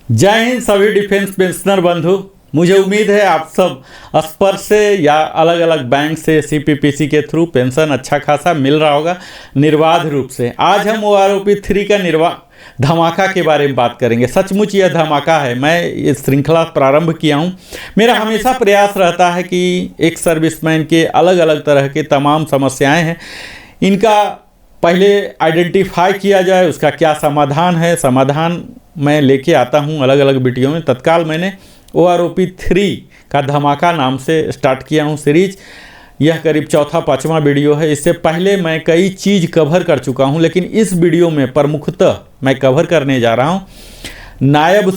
जय हिंद सभी defence pensioner बंधु। मुझे उम्मीद है आप सब स्पर्श से या अलग अलग बैंक से सीपीपीसी के थ्रू पेंशन अच्छा खासा मिल रहा होगा निर्बाध रूप से। आज हम ओआरओपी 3 का धमाका के बारे में बात करेंगे। सचमुच यह धमाका है। मैं ये श्रृंखला प्रारंभ किया हूँ। मेरा हमेशा प्रयास रहता है कि एक सर्विसमैन के अलग अलग तरह के तमाम समस्याएं हैं, इनका पहले आइडेंटिफाई किया जाए, उसका क्या समाधान है। समाधान मैं लेके आता हूँ अलग अलग वीडियो में। तत्काल मैंने ओआरओपी 3 का धमाका नाम से स्टार्ट किया हूँ सीरीज। यह करीब चौथा पाँचवा वीडियो है। इससे पहले मैं कई चीज़ कवर कर चुका हूँ, लेकिन इस वीडियो में प्रमुखतः मैं कवर करने जा रहा हूँ नायब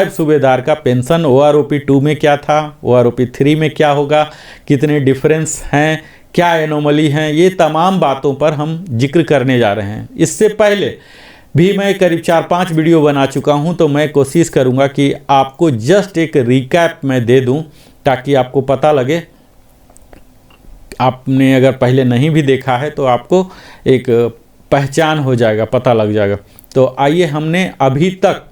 सूबेदार का पेंशन ओआरओपी 2 में क्या था, ओआरओपी 3 में क्या होगा, कितने डिफरेंस हैं, क्या एनोमली हैं, ये तमाम बातों पर हम जिक्र करने जा रहे हैं। इससे पहले भी मैं करीब 4-5 वीडियो बना चुका हूं, तो मैं कोशिश करूंगा कि आपको जस्ट एक रिकैप मैं दे दूं ताकि आपको पता लगे। आपने अगर पहले नहीं भी देखा है तो आपको एक पहचान हो जाएगा, पता लग जाएगा। तो आइए, हमने अभी तक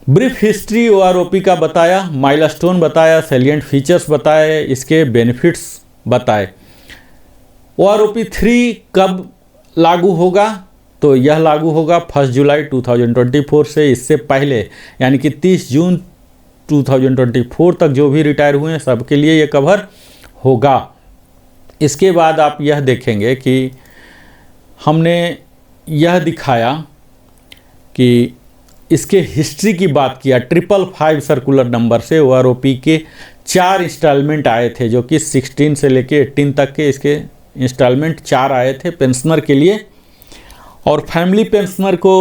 ब्रीफ हिस्ट्री ओआरओपी का बताया, माइलस्टोन बताया, सैलिएंट फीचर्स बताए, इसके बेनिफिट्स बताए। ओआरओपी 3 कब लागू होगा? तो यह लागू होगा 1 जुलाई 2024 से। इससे पहले यानी कि 30 जून 2024 तक जो भी रिटायर हुए हैं सबके लिए ये कवर होगा। इसके बाद आप यह देखेंगे कि हमने यह दिखाया कि इसके हिस्ट्री की बात किया। 555 सर्कुलर नंबर से ओआरओपी के 4 इंस्टॉलमेंट आए थे, जो कि 16 से लेके 18 तक के इसके इंस्टॉलमेंट 4 आए थे पेंशनर के लिए। और फैमिली पेंशनर को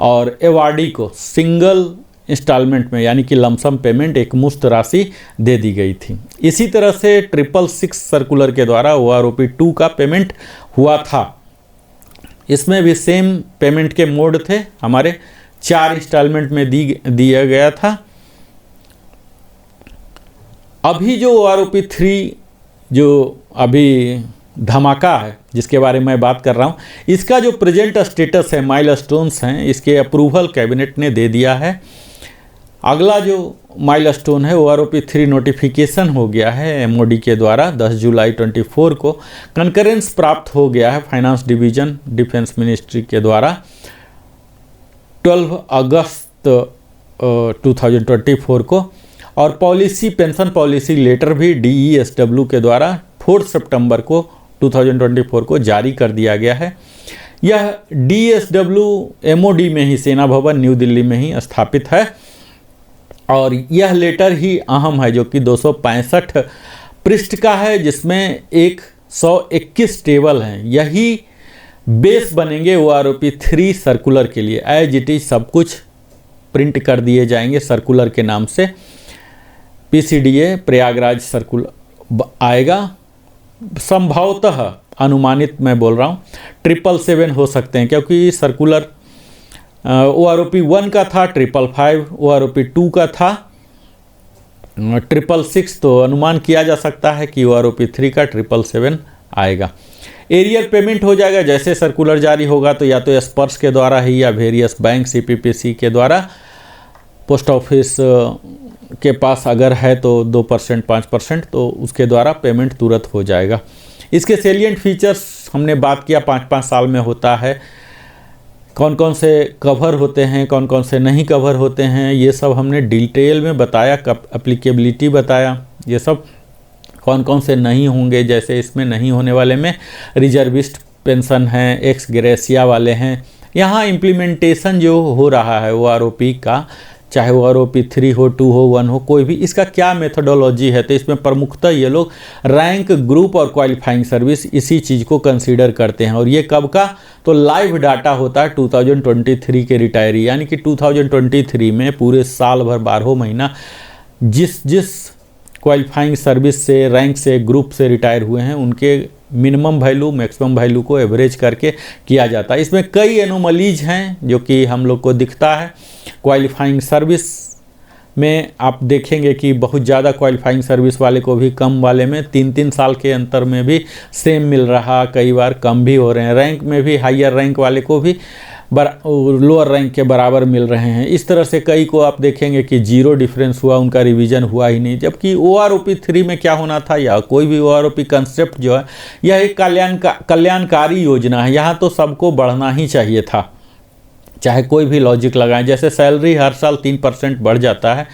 और एवार्डी को सिंगल इंस्टॉलमेंट में यानी कि लमसम पेमेंट एक मुश्त राशि दे दी गई थी। इसी तरह से 666 सर्कुलर के द्वारा ओआरओपी 2 का पेमेंट हुआ था। इसमें भी सेम पेमेंट के मोड थे, हमारे 4 इंस्टॉलमेंट में दिया गया था। अभी जो ओआरओपी 3 जो अभी धमाका है जिसके बारे में मैं बात कर रहा हूँ, इसका जो प्रेजेंट स्टेटस है, माइलस्टोन्स हैं, इसके अप्रूवल कैबिनेट ने दे दिया है। अगला जो माइलस्टोन है ओआरओपी 3 नोटिफिकेशन हो गया है एमओडी के द्वारा 10 जुलाई 24 को। कंकरेंस प्राप्त हो गया है फाइनेंस डिवीजन डिफेंस मिनिस्ट्री के द्वारा 12 अगस्त 2024 को। और पॉलिसी पेंशन पॉलिसी लेटर भी DESW के द्वारा 4 सितंबर को 2024 को जारी कर दिया गया है। यह DSW MOD में ही, सेना भवन न्यू दिल्ली में ही स्थापित है। और यह लेटर ही अहम है, जो कि 265 पृष्ठ का है, जिसमें 121 टेबल हैं। यही बेस बनेंगे ओआरओपी 3 सर्कुलर के लिए। एज इट इज सब कुछ प्रिंट कर दिए जाएंगे सर्कुलर के नाम से। PCDA प्रयागराज सर्कुलर आएगा। संभवतः अनुमानित मैं बोल रहा हूँ 777 हो सकते हैं, क्योंकि सर्कुलर ओआरओपी 1 का था 555, ओआरओपी 2 का था 666, तो अनुमान किया जा सकता है कि ओआरओपी 3 का 777 आएगा। एरियर पेमेंट हो जाएगा। जैसे सर्कुलर जारी होगा तो या तो स्पर्श के द्वारा ही या वेरियस बैंक CPPC के द्वारा, पोस्ट ऑफिस के पास अगर है तो 2% 5%, तो उसके द्वारा पेमेंट तुरंत हो जाएगा। इसके सेलिएंट फीचर्स हमने बात किया, 5-5 साल में होता है, कौन कौन से कवर होते हैं, कौन कौन से नहीं कवर होते हैं, ये सब हमने डिटेल में बताया। एप्लीकेबिलिटी बताया, ये सब कौन कौन से नहीं होंगे। जैसे इसमें नहीं होने वाले में रिजर्विस्ट पेंशन हैं, एक्स ग्रेसिया वाले हैं। यहाँ इम्प्लीमेंटेशन जो हो रहा है ओआरओपी का, चाहे ओआरओपी 3 हो, 2 हो, 1 हो, कोई भी, इसका क्या मेथोडोलॉजी है, तो इसमें प्रमुखतः ये लोग रैंक, ग्रुप और क्वालिफाइंग सर्विस इसी चीज़ को कंसीडर करते हैं। और ये कब का? तो लाइव डाटा होता है 2023 के रिटायरी, यानी कि 2023 में पूरे साल भर 12 महीना जिस क्वालिफाइंग सर्विस से, रैंक से, ग्रुप से रिटायर हुए हैं, उनके मिनिमम वैल्यू मैक्सिमम वैल्यू को एवरेज करके किया जाता है। इसमें कई एनोमलीज हैं जो कि हम लोग को दिखता है। क्वालिफाइंग सर्विस में आप देखेंगे कि बहुत ज़्यादा क्वालिफाइंग सर्विस वाले को भी कम वाले में 3-3 साल के अंतर में भी सेम मिल रहा, कई बार कम भी हो रहे हैं। रैंक में भी हायर रैंक वाले को भी लोअर रैंक के बराबर मिल रहे हैं। इस तरह से कई को आप देखेंगे कि जीरो डिफरेंस हुआ, उनका रिवीजन हुआ ही नहीं। जबकि OROP 3 में क्या होना था, या कोई भी OROP कंसेप्ट जो है यह एक कल्याणकारी योजना है। यहाँ तो सबको बढ़ना ही चाहिए था, चाहे कोई भी लॉजिक लगाएं। जैसे सैलरी हर साल 3% बढ़ जाता है,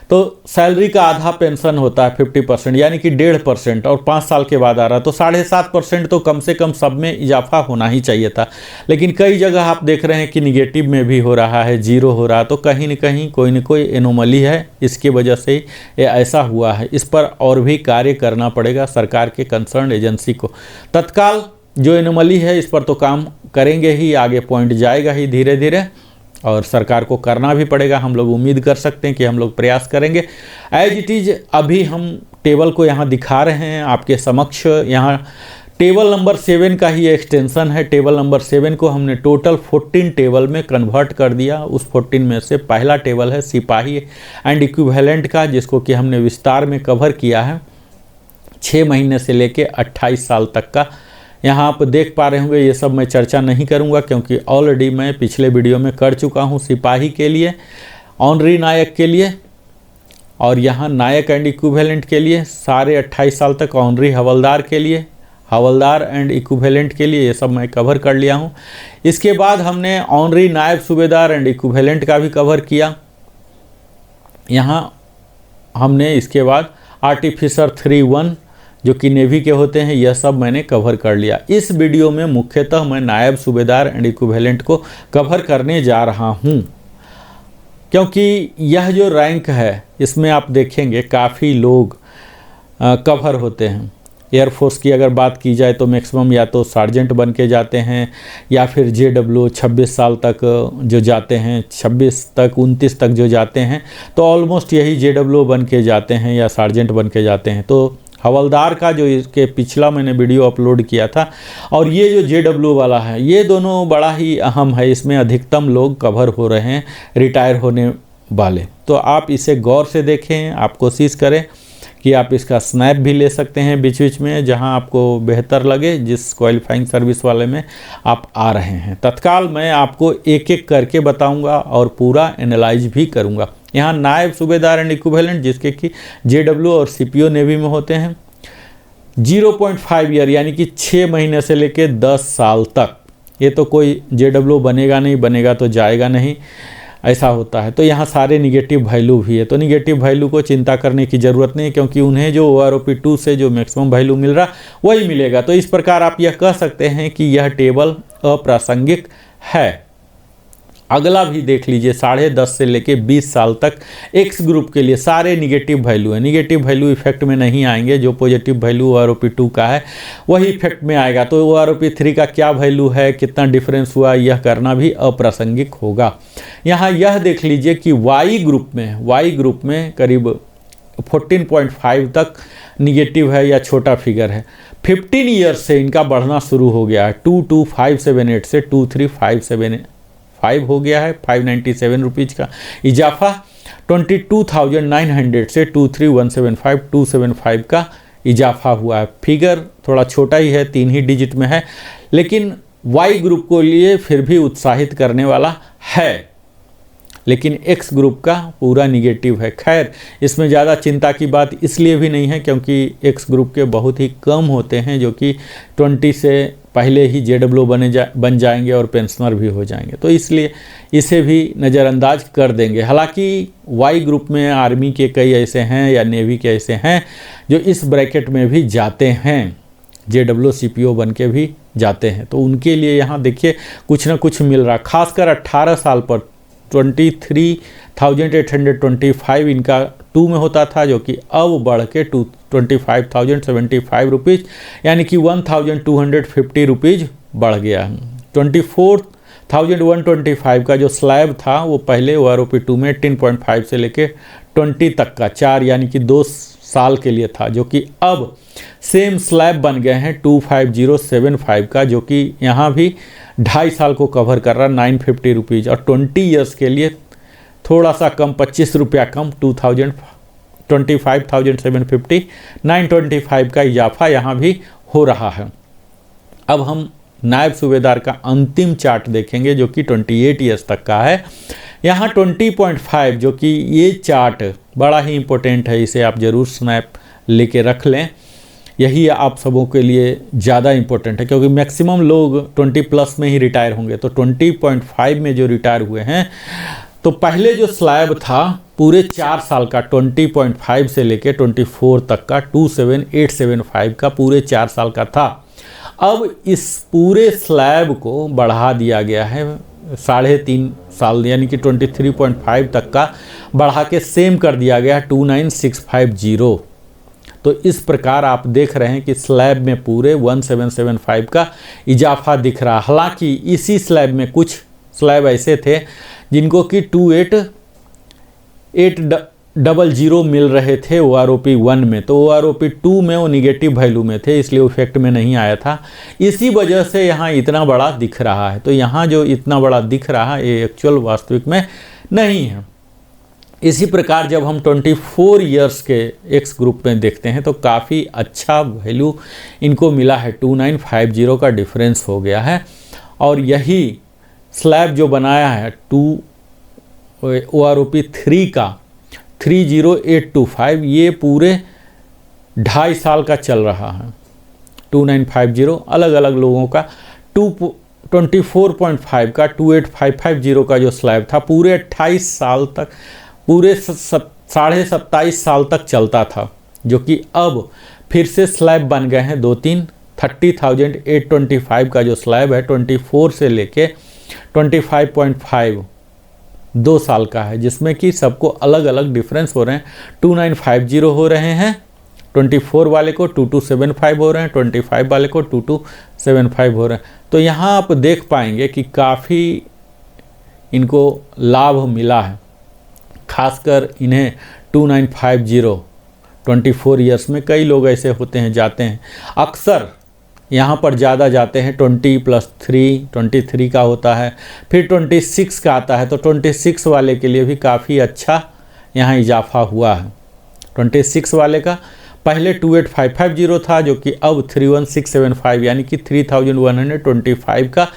तो सैलरी का आधा पेंशन होता है 50%, यानी कि 1.5%, और 5 साल के बाद आ रहा है तो 7.5% तो कम से कम सब में इजाफा होना ही चाहिए था। लेकिन कई जगह आप देख रहे हैं कि निगेटिव में भी हो रहा है, जीरो हो रहा है। तो कहीं न कहीं कोई न कोई एनोमली है, इसकी वजह से ये ऐसा हुआ है। इस पर और भी कार्य करना पड़ेगा सरकार के कंसर्न एजेंसी को। तत्काल जो एनोमली है इस पर तो काम करेंगे ही, आगे पॉइंट जाएगा ही धीरे धीरे, और सरकार को करना भी पड़ेगा। हम लोग उम्मीद कर सकते हैं कि हम लोग प्रयास करेंगे। एज इट इज़ अभी हम टेबल को यहाँ दिखा रहे हैं आपके समक्ष। यहाँ टेबल नंबर 7 का ही एक्सटेंशन है। टेबल नंबर 7 को हमने टोटल 14 टेबल में कन्वर्ट कर दिया। उस 14 में से पहला टेबल है सिपाही एंड इक्विवेलेंट का, जिसको कि हमने विस्तार में कवर किया है 6 महीने से लेके 28 साल तक का। यहाँ आप देख पा रहे होंगे, ये सब मैं चर्चा नहीं करूँगा क्योंकि ऑलरेडी मैं पिछले वीडियो में कर चुका हूँ सिपाही के लिए, ऑनरी नायक के लिए, और यहाँ नायक एंड इक्विवेलेंट के लिए सारे 28 साल तक, ऑनरी हवलदार के लिए, हवलदार एंड इक्विवेलेंट के लिए, ये सब मैं कवर कर लिया हूँ। इसके बाद हमने ऑनरी नायब सूबेदार एंड इक्विवेलेंट का भी कवर किया। यहाँ हमने इसके बाद आर्टिफिसर 3-1 जो कि नेवी के होते हैं, यह सब मैंने कवर कर लिया। इस वीडियो में मुख्यतः मैं नायब सूबेदार एंड इक्विवेलेंट को कवर करने जा रहा हूं, क्योंकि यह जो रैंक है इसमें आप देखेंगे काफ़ी लोग कवर होते हैं। एयरफोर्स की अगर बात की जाए तो मैक्सिमम या तो सार्जेंट बन के जाते हैं, या फिर JW 26 साल तक जो जाते हैं, 26 तक 29 तक जो जाते हैं, तो ऑलमोस्ट यही JW बन के जाते हैं या सार्जेंट बन के जाते हैं। तो हवलदार का जो इसके पिछला मैंने वीडियो अपलोड किया था, और ये जो JW वाला है, ये दोनों बड़ा ही अहम है। इसमें अधिकतम लोग कवर हो रहे हैं रिटायर होने वाले। तो आप इसे गौर से देखें, आप कोशिश करें कि आप इसका स्नैप भी ले सकते हैं बीच बीच में, जहां आपको बेहतर लगे, जिस क्वालिफाइंग सर्विस वाले में आप आ रहे हैं। तत्काल मैं आपको एक एक करके बताऊंगा और पूरा एनालाइज भी करूंगा। यहाँ नायब सूबेदार एंड इक्विवेलेंट, जिसके कि JW और CPO नेवी में होते हैं, 0.5 ईयर यानी कि 6 महीने से लेके 10 साल तक। ये तो कोई JW बनेगा नहीं, बनेगा तो जाएगा नहीं, ऐसा होता है। तो यहाँ सारे निगेटिव वैल्यू भी है, तो निगेटिव वैल्यू को चिंता करने की ज़रूरत नहीं, क्योंकि उन्हें जो OROP 2 से जो मैक्सिमम वैल्यू मिल रहा वही मिलेगा। तो इस प्रकार आप यह कह सकते हैं कि यह टेबल अप्रासंगिक है। अगला भी देख लीजिए, 10.5 से लेके 20 साल तक एक्स ग्रुप के लिए सारे निगेटिव वैल्यू है। निगेटिव वैल्यू इफेक्ट में नहीं आएंगे, जो पॉजिटिव वैल्यू OROP 2 का है वही इफेक्ट में आएगा। तो OROP 3 का क्या वैल्यू है, कितना डिफरेंस हुआ, यह करना भी अप्रासंगिक होगा। यहाँ यह देख लीजिए कि वाई ग्रुप में करीब 14.5 तक निगेटिव है या छोटा फिगर है। 15 ईयर्स से इनका बढ़ना शुरू हो गया है। 22578 से 23575 हो गया है, 597 रुपीज़ का इजाफा। 22,900 से 23,175 275 का इजाफा हुआ है। फिगर थोड़ा छोटा ही है, 3 ही डिजिट में है, लेकिन वाई ग्रुप को लिए फिर भी उत्साहित करने वाला है। लेकिन एक्स ग्रुप का पूरा निगेटिव है। खैर, इसमें ज़्यादा चिंता की बात इसलिए भी नहीं है क्योंकि एक्स ग्रुप के बहुत ही कम होते हैं जो कि 20 से पहले ही JW बन जाएंगे और पेंशनर भी हो जाएंगे, तो इसलिए इसे भी नज़रअंदाज कर देंगे। हालांकि वाई ग्रुप में आर्मी के कई ऐसे हैं या नेवी के ऐसे हैं जो इस ब्रैकेट में भी जाते हैं, JW CPO बन के भी जाते हैं, तो उनके लिए यहाँ देखिए कुछ ना कुछ मिल रहा। खासकर 18 साल पर 23,825 इनका 2 में होता था, जो कि अब बढ़ के 25,075 रुपीज़ यानी कि 1,250 रुपीज़ बढ़ गया। 24,125 का जो स्लैब था वो पहले OROP 2 में 10.5 से लेके 20 तक का 4 यानी कि 2 साल के लिए था, जो कि अब सेम स्लैब बन गए हैं 25,075 का, जो कि यहाँ भी 2.5 साल को कवर कर रहा 950 रुपीज़, और 20 ईयर्स के लिए थोड़ा सा कम 25 रुपया कम 25,750 925 का इजाफा यहाँ भी हो रहा है। अब हम नायब सूबेदार का अंतिम चार्ट देखेंगे जो कि 28 ईयर्स तक का है। यहाँ 20.5 जो कि ये चार्ट बड़ा ही इम्पोर्टेंट है, इसे आप ज़रूर स्नैप लेके रख लें। यही आप सबों के लिए ज़्यादा इम्पोर्टेंट है क्योंकि मैक्सिमम लोग 20 प्लस में ही रिटायर होंगे। तो 20.5 में जो रिटायर हुए हैं, तो पहले जो स्लैब था पूरे 4 साल का 20.5 से लेके 24 तक का 27875 का पूरे 4 साल का था। अब इस पूरे स्लैब को बढ़ा दिया गया है 3.5 साल यानी कि 23.5 तक का बढ़ा के सेम कर दिया गया 29650। तो इस प्रकार आप देख रहे हैं कि स्लैब में पूरे 1775 का इजाफा दिख रहा। हालांकि इसी स्लैब में कुछ स्लैब ऐसे थे जिनको कि 28800 मिल रहे थे OROP 1 में, तो OROP 2 में वो निगेटिव वैल्यू में थे, इसलिए इफेक्ट में नहीं आया था। इसी वजह से यहाँ इतना बड़ा दिख रहा है। तो यहाँ जो इतना बड़ा दिख रहा है ये एक्चुअल वास्तविक में नहीं है। इसी प्रकार जब हम 24 इयर्स के एक्स ग्रुप में देखते हैं तो काफ़ी अच्छा वैल्यू इनको मिला है, 2950 का डिफरेंस हो गया है। और यही स्लैब जो बनाया है OROP 3 का 30825 ये पूरे 2.5 साल का चल रहा है। 2950 अलग अलग लोगों का, 24.5 का 28550 का जो स्लैब था पूरे 28 साल तक, पूरे 27.5 साल तक चलता था, जो कि अब फिर से स्लैब बन गए हैं 2-3। 30,825 का जो स्लैब है 24 से लेके 25.5 2 साल का है, जिसमें कि सबको अलग अलग डिफरेंस हो रहे हैं। 2950 हो रहे हैं 24 वाले को, 2275 हो रहे हैं 25 वाले को, 2275 हो रहे हैं। तो यहाँ आप देख पाएंगे कि काफ़ी इनको लाभ मिला है, खासकर इन्हें 2950 24 इयर्स में। कई लोग ऐसे होते हैं जाते हैं, अक्सर यहाँ पर ज़्यादा जाते हैं 20+3 23 का होता है, फिर 26 का आता है। तो 26 वाले के लिए भी काफ़ी अच्छा यहाँ इजाफा हुआ है। 26 वाले का पहले 28550 था जो कि अब 31675 यानी कि 3125 का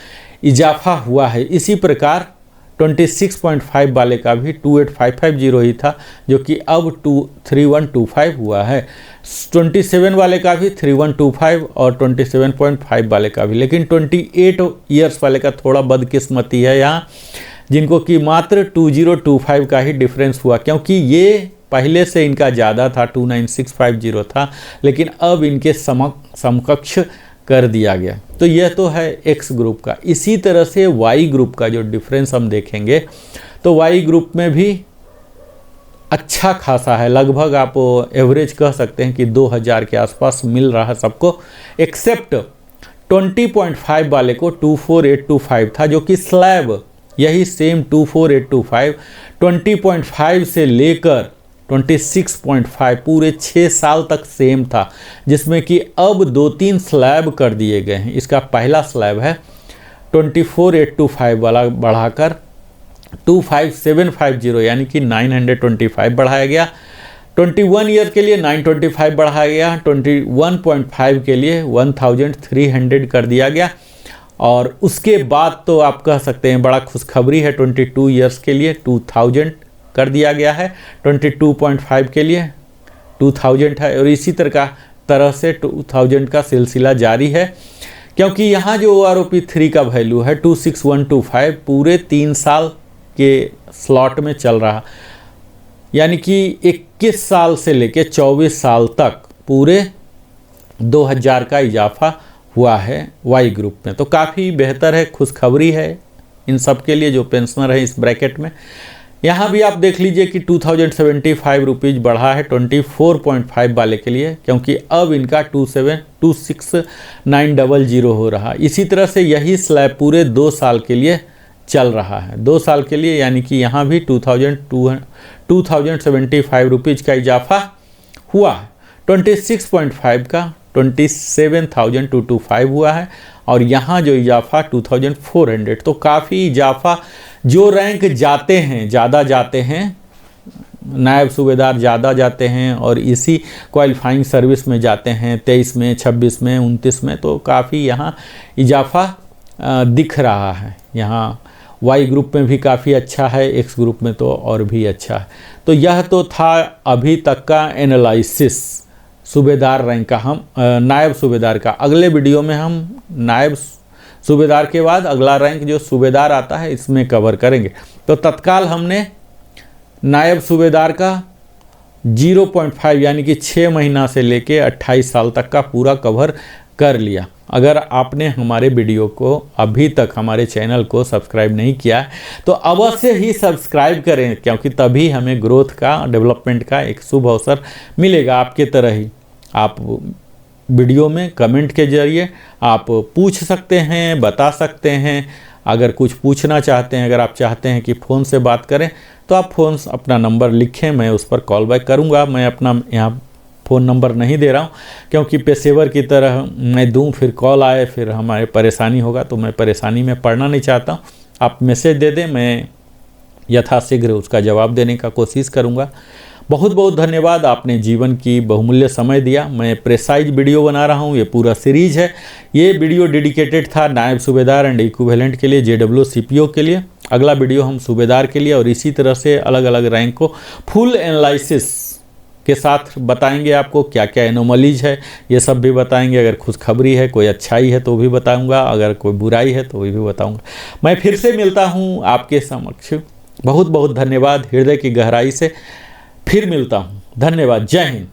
इजाफा हुआ है। इसी प्रकार 26.5 वाले का भी 28550 ही था जो कि अब 3125 हुआ है। 27 वाले का भी 3125 और 27.5 वाले का भी। लेकिन 28 इयर्स वाले का थोड़ा बदकिस्मती है यहाँ, जिनको कि मात्र 2025 का ही डिफरेंस हुआ, क्योंकि ये पहले से इनका ज़्यादा था 29650 था, लेकिन अब इनके समकक्ष कर दिया गया। तो यह तो है एक्स ग्रुप का। इसी तरह से वाई ग्रुप का जो डिफरेंस हम देखेंगे तो वाई ग्रुप में भी अच्छा खासा है, लगभग आप एवरेज कह सकते हैं कि 2000 के आसपास मिल रहा है सबको, एक्सेप्ट 20.5 वाले को 24825 था, जो कि स्लैब यही सेम 24825 20.5 से लेकर 26.5 पूरे 6 साल तक सेम था, जिसमें कि अब 2-3 स्लैब कर दिए गए हैं। इसका पहला स्लैब है 24825 वाला बढ़ाकर 25750 यानी कि 925 बढ़ाया गया। 21 ईयर के लिए 925 बढ़ाया गया, 21.5 के लिए 1300 कर दिया गया। और उसके बाद तो आप कह सकते हैं बड़ा खुशखबरी है, 22 ईयर्स के लिए 2000 कर दिया गया है, 22.5 के लिए 2000 है। और इसी तरह से 2000 का सिलसिला जारी है, क्योंकि यहाँ जो OROP 3 का वैल्यू है 26125 पूरे 3 साल के स्लॉट में चल रहा, यानी कि 21 साल से लेके 24 साल तक पूरे 2000 का इजाफा हुआ है वाई ग्रुप में। तो काफ़ी बेहतर है, खुशखबरी है इन सब के लिए जो पेंशनर है इस ब्रैकेट में। यहाँ भी आप देख लीजिए कि 2075 रुपीज़ बढ़ा है 24.5 वाले के लिए, क्योंकि अब इनका 26900 हो रहा। इसी तरह से यही स्लैब पूरे 2 साल के लिए चल रहा है, 2 साल के लिए, यानी कि यहाँ भी 2075 रुपीज़ का इजाफा हुआ है। 26.5 का 27,225 हुआ है, और यहाँ जो इजाफा 2400। तो काफ़ी इजाफा, जो रैंक जाते हैं ज़्यादा जाते हैं नायब सूबेदार ज़्यादा जाते हैं और इसी क्वालिफाइंग सर्विस में जाते हैं 23 में, 26 में, 29 में, तो काफ़ी यहाँ इजाफा दिख रहा है। यहाँ वाई ग्रुप में भी काफ़ी अच्छा है, एक्स ग्रुप में तो और भी अच्छा है। तो यह तो था अभी तक का एनालिसिस सूबेदार रैंक का। हम नायब सूबेदार का अगले वीडियो में हम नायब सूबेदार के बाद अगला रैंक जो सूबेदार आता है इसमें कवर करेंगे। तो तत्काल हमने नायब सूबेदार का 0.5 यानी कि 6 महीना से लेके 28 साल तक का पूरा कवर कर लिया। अगर आपने हमारे वीडियो को अभी तक हमारे चैनल को सब्सक्राइब नहीं किया है तो अवश्य ही सब्सक्राइब करें, क्योंकि तभी हमें ग्रोथ का, डेवलपमेंट का एक शुभ अवसर मिलेगा। आपके तरह ही आप वीडियो में कमेंट के जरिए आप पूछ सकते हैं, बता सकते हैं। अगर कुछ पूछना चाहते हैं, अगर आप चाहते हैं कि फ़ोन से बात करें तो आप फ़ोन अपना नंबर लिखें, मैं उस पर कॉल बैक करूंगा। मैं अपना यहाँ फ़ोन नंबर नहीं दे रहा हूँ, क्योंकि पेशेवर की तरह मैं दूं फिर कॉल आए फिर हमारे परेशानी होगा, तो मैं परेशानी में पड़ना नहीं चाहता हूँ। आप मैसेज दे दें, मैं यथाशीघ्र उसका जवाब देने का कोशिश करूँगा। बहुत बहुत धन्यवाद, आपने जीवन की बहुमूल्य समय दिया। मैं प्रेसाइज वीडियो बना रहा हूँ, ये पूरा सीरीज है। ये वीडियो डेडिकेटेड था नायब सूबेदार एंड इक्विवेलेंट के लिए, JW CPO के लिए। अगला वीडियो हम सूबेदार के लिए और इसी तरह से अलग अलग रैंक को फुल एनालिसिस के साथ बताएंगे। आपको क्या क्या एनोमलीज है ये सब भी बताएंगे। अगर खुशखबरी है, कोई अच्छाई है तो भी बताऊंगा, अगर कोई बुराई है तो भी बताऊंगा। मैं फिर से मिलता हूं आपके समक्ष। बहुत बहुत धन्यवाद, हृदय की गहराई से फिर मिलता हूं। धन्यवाद, जय हिंद।